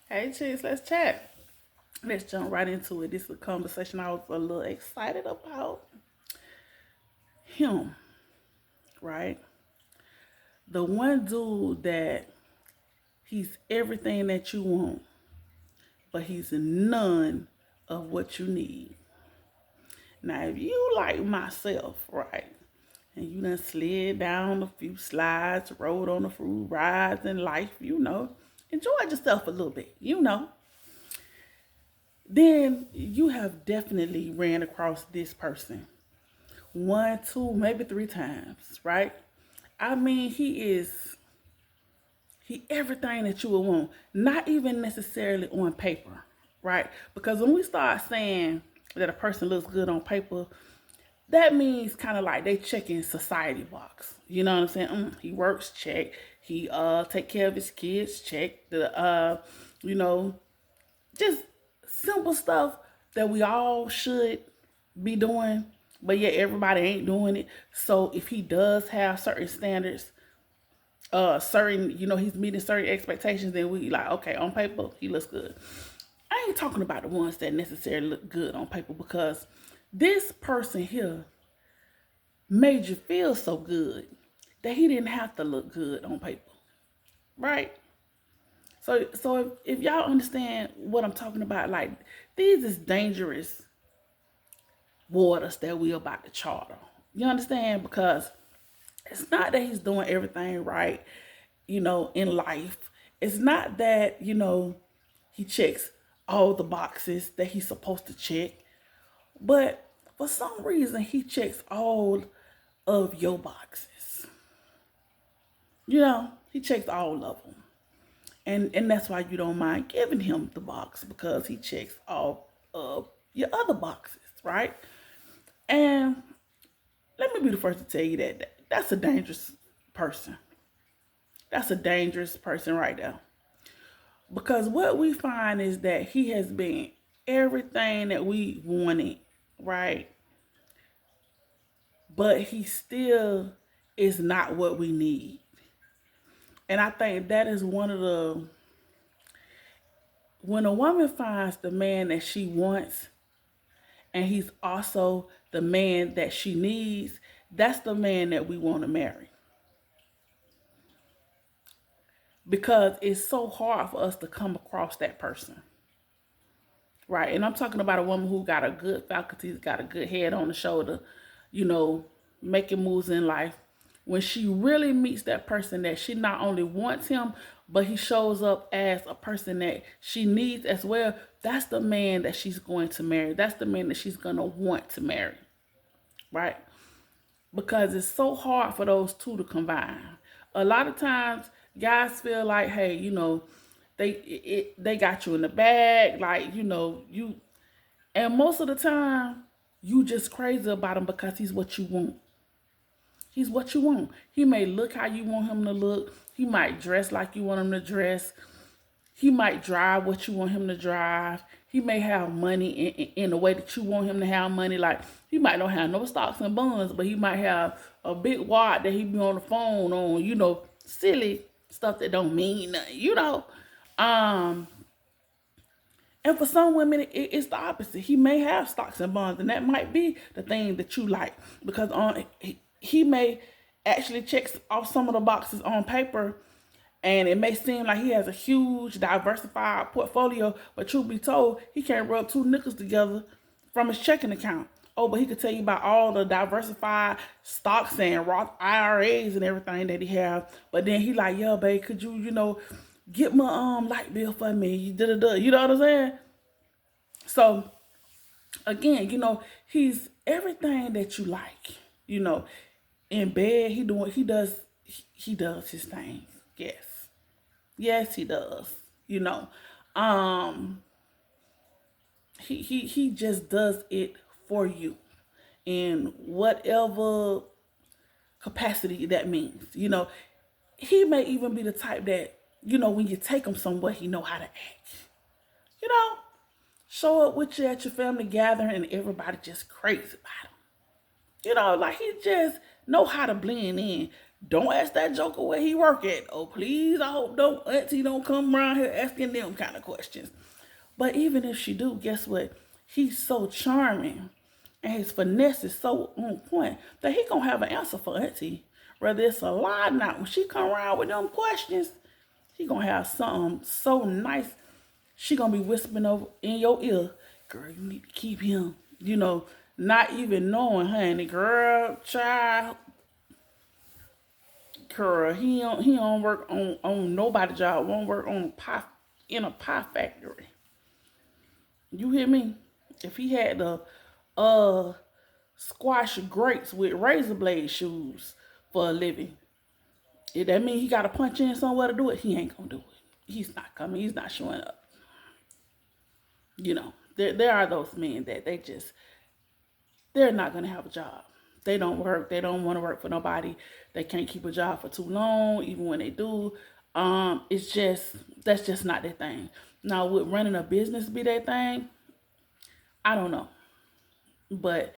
Hey, chicks, let's chat. Let's jump right into it. This is a conversation I was a little excited about. Him, right? The one dude that he's everything that you want, but he's none of what you need. Now, if you like myself, right, and you done slid down a few slides, rode on a few rides in life, enjoyed yourself a little bit, then you have definitely ran across this person one, two, maybe three times, right? I mean, he everything that you would want, not even necessarily on paper, right? Because when we start saying that a person looks good on paper, that means kind of like they checking society box. You know what I'm saying? He works, check. He take care of his kids, check. The you know, just simple stuff that we all should be doing, but yet everybody ain't doing it. So if he does have certain standards, he's meeting certain expectations, then we like, okay, on paper, he looks good. I ain't talking about the ones that necessarily look good on paper because this person here made you feel so good that he didn't have to look good on paper, right? So if y'all understand what I'm talking about, like these is dangerous waters that we about to charter. You understand? Because it's not that he's doing everything right, in life. It's not that, he checks all the boxes that he's supposed to check. But for some reason, he checks all of your boxes. He checks all of them. And that's why you don't mind giving him the box because he checks all of your other boxes, right? And let me be the first to tell you that that's a dangerous person. That's a dangerous person right there. Because what we find is that he has been everything that we wanted, right? But he still is not what we need. And I think that is one of when a woman finds the man that she wants and he's also the man that she needs, that's the man that we want to marry. Because it's so hard for us to come across that person. Right. And I'm talking about a woman who got a good faculty, got a good head on the shoulder, you know, making moves in life. When she really meets that person that she not only wants him, but he shows up as a person that she needs as well, that's the man that she's going to marry. That's the man that she's going to want to marry. Right? Because it's so hard for those two to combine. A lot of times, guys feel like, hey, they got you in the bag, like and most of the time, you just crazy about him because he's what you want. He's what you want. He may look how you want him to look. He might dress like you want him to dress. He might drive what you want him to drive. He may have money in the way that you want him to have money. Like, he might not have no stocks and bonds, but he might have a big wad that he be on the phone on, silly stuff that don't mean nothing. Um, and for some women, it's the opposite. He may have stocks and bonds, and that might be the thing that you like because he may actually check off some of the boxes on paper, and it may seem like he has a huge, diversified portfolio, but truth be told, he can't rub two nickels together from his checking account. Oh, but he could tell you about all the diversified stocks and Roth IRAs and everything that he have. But then he like, yeah, babe, could you, get my light bill for me? Da-da-da. You know what I'm saying? So again, he's everything that you like. In bed, he does his thing. Yes. Yes, he does. You know. Um he just does it for you in whatever capacity that means. He may even be the type that, when you take him somewhere, he know how to act. You know, show up with you at your family gathering and everybody just crazy about him. Like he just know how to blend in. Don't ask that joker where he work at. Oh, please, I hope auntie don't come around here asking them kind of questions. But even if she do, guess what? He's so charming and his finesse is so on point that he gonna have an answer for auntie. Whether it's a lie or not, when she come around with them questions, he gonna have something so nice. She gonna be whispering over in your ear, girl, you need to keep him. Not even knowing, honey, girl, child, girl, he don't work on nobody job. Won't work on pie in a pie factory. You hear me? If he had the squash grapes with razor blade shoes for a living, if that means he got to punch in somewhere to do it, he ain't gonna do it. He's not coming. He's not showing up. There are those men that they're not gonna have a job. They don't work. They don't want to work for nobody. They can't keep a job for too long, even when they do. That's just not their thing. Now, would running a business be their thing? I don't know. But